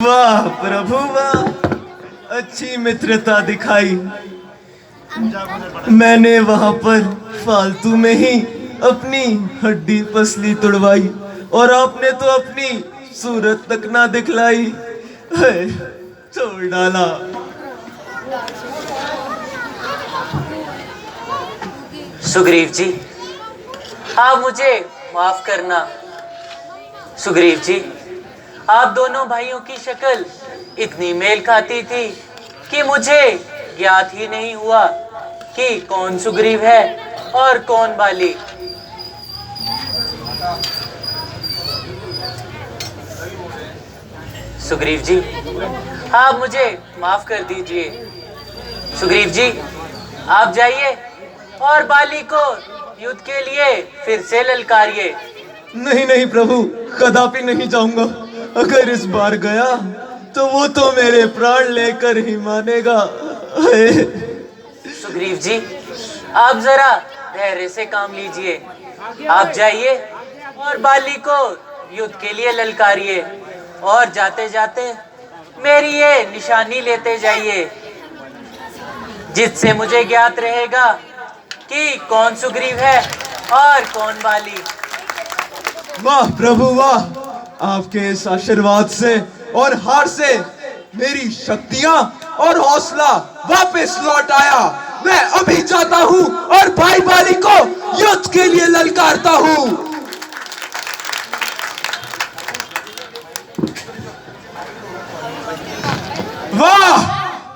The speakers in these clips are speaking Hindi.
वाह प्रभु वाह, अच्छी मित्रता दिखाई। मैंने वहां पर फालतू में ही अपनी हड्डी पसली तुड़वाई और आपने तो अपनी सूरत तक ना दिखलाई। छोड़ डाला। सुग्रीव जी, आप मुझे माफ करना। सुग्रीव जी, आप दोनों भाइयों की शक्ल इतनी मेल खाती थी कि मुझे ज्ञात ही नहीं हुआ कि कौन सुग्रीव है और कौन बाली। सुग्रीव जी, आप मुझे माफ कर दीजिए। सुग्रीव जी, आप जाइए और बाली को युद्ध के लिए फिर से ललकारिए। नहीं नहीं प्रभु, कदापि नहीं जाऊंगा। अगर इस बार गया तो वो तो मेरे प्राण लेकर ही मानेगा। सुग्रीव जी, आप जरा धैर्य से काम लीजिए। आप जाइए और बाली को युद्ध के लिए ललकारिए और जाते जाते मेरी ये निशानी लेते जाइए, जिससे मुझे ज्ञात रहेगा कि कौन सुग्रीव है और कौन बाली। वाह प्रभु वाह, आपके इस आशीर्वाद से और हार से मेरी शक्तियां और हौसला वापस लौट आया। मैं अभी जाता हूं और भाई बाली को युद्ध के लिए ललकारता हूं। वाह,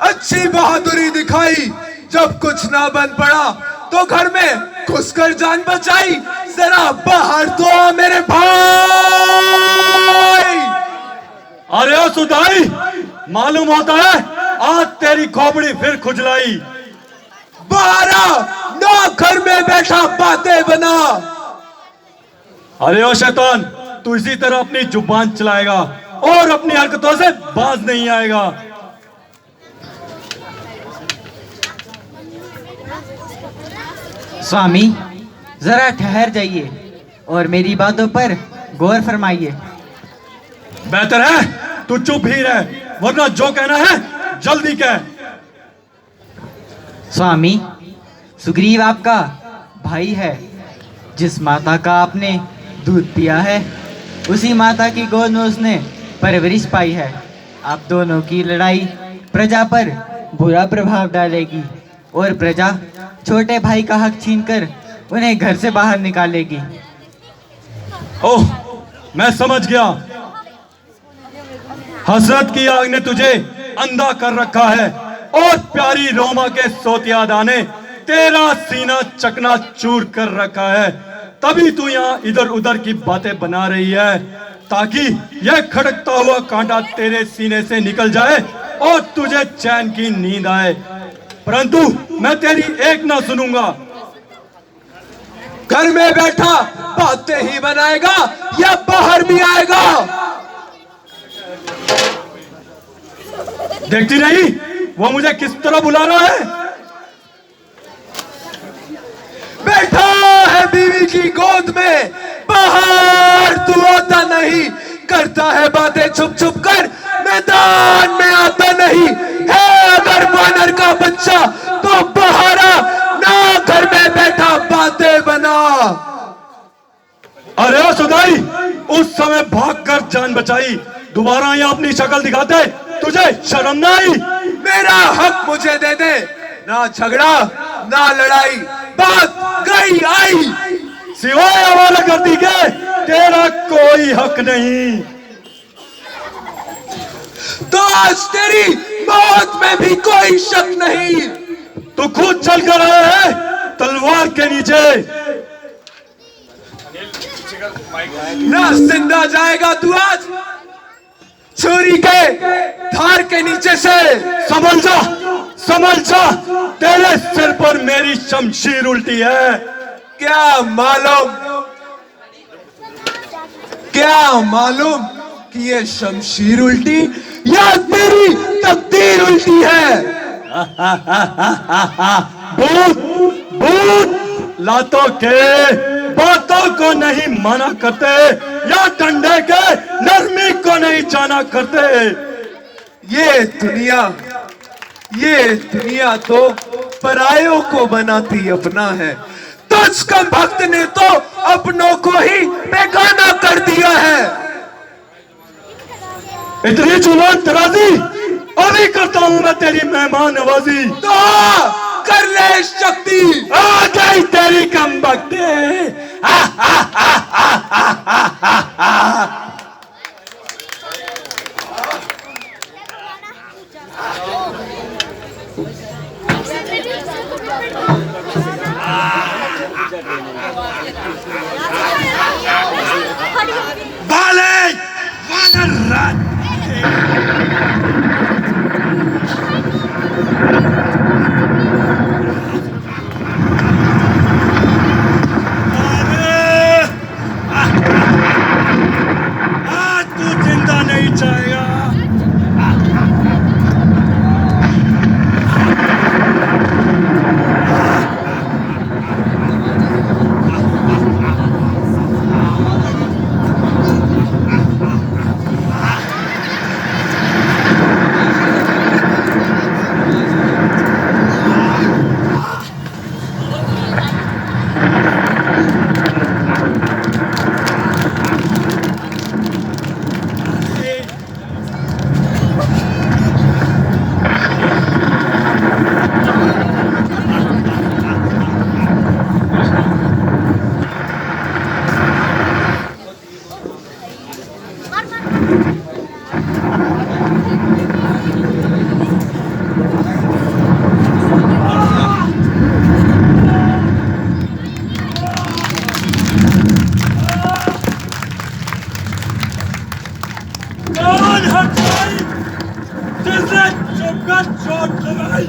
अच्छी बहादुरी दिखाई। जब कुछ ना बन पड़ा तो घर में घुसकर जान बचाई। जरा बाहर तो आ मेरे भाई। अरे ओ सुदाई, मालूम होता है आज तेरी खोपड़ी फिर खुजलाई। बाहर आ, ना घर में बैठा बातें बना। अरे ओ शैतान, तू इसी तरह अपनी जुबान चलाएगा और अपनी हरकतों से बाज नहीं आएगा। स्वामी, जरा ठहर जाइए और मेरी बातों पर गौर फरमाइए। बेहतर है तू चुप ही रह, वरना जो कहना है जल्दी कह। स्वामी, सुग्रीव आपका भाई है। जिस माता का आपने दूध पिया है उसी माता की गोद में उसने परवरिश पाई है। आप दोनों की लड़ाई प्रजा पर बुरा प्रभाव डालेगी और प्रजा छोटे भाई का हक छीनकर उन्हें घर से बाहर निकालेगी। ओह, मैं समझ गया। हसरत की आग ने तुझे अंधा कर रखा है और प्यारी रोमा के सोतियादा ने तेरा सीना चकना चूर कर रखा है। तभी तू यहाँ इधर उधर की बातें बना रही है ताकि यह खड़कता हुआ कांटा तेरे सीने से निकल जाए और तुझे चैन की नींद आए। परंतु मैं तेरी एक ना सुनूंगा। घर में बैठा बातें ही बनाएगा या बाहर भी आएगा? देखती नहीं वो मुझे किस तरह बुला रहा है। बैठा है बीवी की गोद में, बाहर तू आता नहीं। करता है बातें छुप छुप कर, मैदान में आता नहीं है। अगर वानर का बच्चा तो बाहर आ, ना घर में बैठा बातें बना। अरे ओ सुदाई, उस समय भागकर जान बचाई, दोबारा यहाँ अपनी शक्ल दिखाते तुझे शर्म ना आई? मेरा हक मुझे दे दे, ना झगड़ा ना लड़ाई, बात गई आई। सिवाय हवाला करती के तेरा कोई हक नहीं। तो आज तेरी मौत में भी कोई शक नहीं। तू खुद चल कर आया है तलवार के नीचे। ना जिंदा जाएगा तू आज छुरी के धार के नीचे से। संभल जा, संभल जा, तेरे सिर पर मेरी शमशीर उल्टी है। क्या मालूम कि ये शमशीर उल्टी या तेरी तकदीर उल्टी है। भूत भूत लातों के बातों को नहीं माना करते या डंडे के नरमी को नहीं जाना करते। ये दुनिया तो परायों को बनाती अपना है। तुझ कम भक्त ने तो अपनों को ही बेगाना कर दिया है। इतनी जुबान तराजी, अभी करता हूं मैं तेरी मेहमान नवाजी। तो कर ले शक्ति। आ गई तेरी कम भक्ति। बाले वानर राज। तू जिंदा नहीं जाएगा। कौन हटाई जिसने चुपकर चोट लगाई?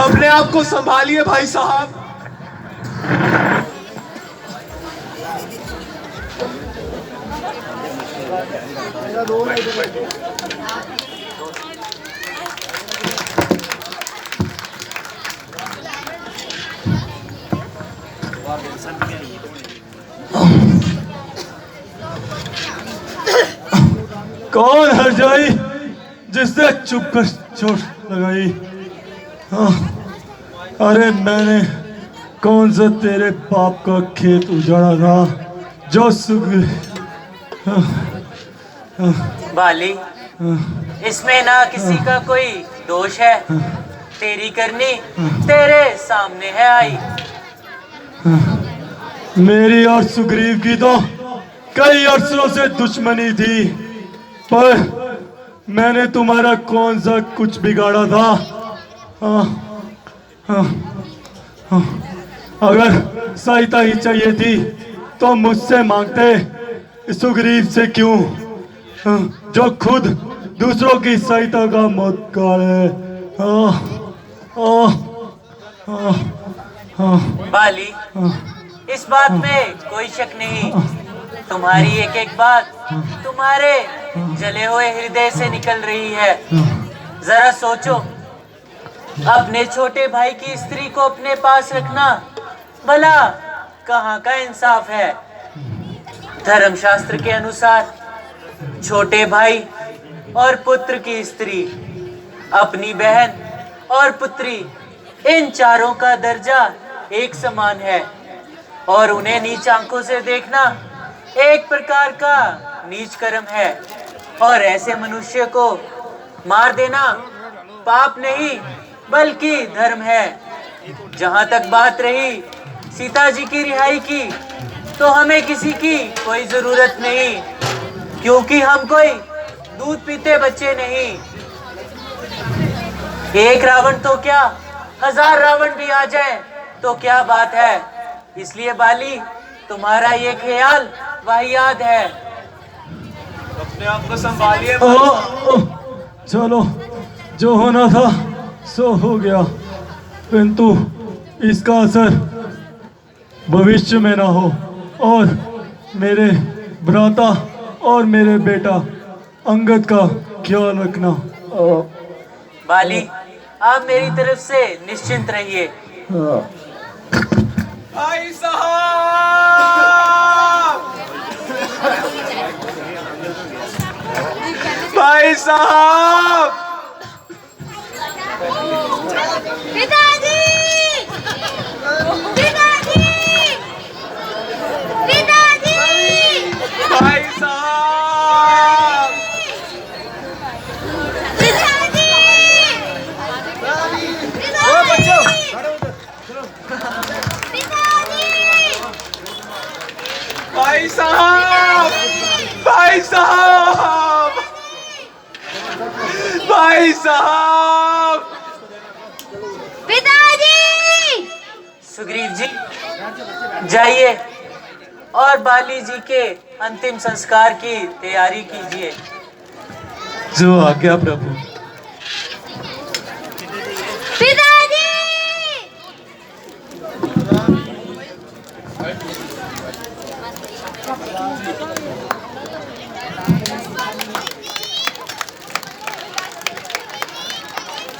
अपने आप को संभालिए भाई साहब। कौन हर जाई जिसने चुप कर चोट लगाई? अरे मैंने कौन सा तेरे बाप का खेत उजाड़ा था जो बाली, इसमें ना किसी का कोई दोष है। तेरी करनी तेरे सामने है आई। मेरी और सुग्रीव की तो कई अरसों से दुश्मनी थी, पर मैंने तुम्हारा कौन सा कुछ बिगाड़ा था? अगर सहायता ही चाहिए थी तो मुझसे मांगते, सुग्रीव से क्यों, जो खुद दूसरों की सहायता का मौका है। बाली, इस बात में कोई शक नहीं। तुम्हारी एक एक बात तुम्हारे जले हुए हृदय से निकल रही है। जरा सोचो, अपने छोटे भाई की स्त्री को अपने पास रखना भला कहाँ का इंसाफ है? धर्मशास्त्र के अनुसार छोटे भाई और पुत्र की स्त्री, अपनी बहन और पुत्री, इन चारों का दर्जा एक समान है और उन्हें नीच आंखों से देखना एक प्रकार का नीच कर्म है। और ऐसे मनुष्य को मार देना पाप नहीं बल्कि धर्म है। जहां तक बात रही सीता जी की रिहाई की, तो हमें किसी की कोई जरूरत नहीं, क्योंकि हम कोई दूध पीते बच्चे नहीं। एक रावण तो क्या, 1000 रावण भी आ जाए तो क्या बात है। इसलिए बाली, तुम्हारा ये ख्याल वाहियात है। अपने आप को संभालिए। चलो, जो होना था सो हो गया, किंतु इसका असर भविष्य में ना हो और मेरे भ्राता और मेरे बेटा अंगद का ख्याल रखना। बाली, आप मेरी तरफ से निश्चिंत रहिए। भाई साहब, भाई साहब, पिताजी, पिताजी, पिताजी, भाई साहब, पिताजी, भाई साहब, भाई साहब, भाई साहब, पिताजी। सुग्रीव जी जाइए और बाली जी के अंतिम संस्कार की तैयारी कीजिए। जो आज्ञा प्रभु। पिताजी।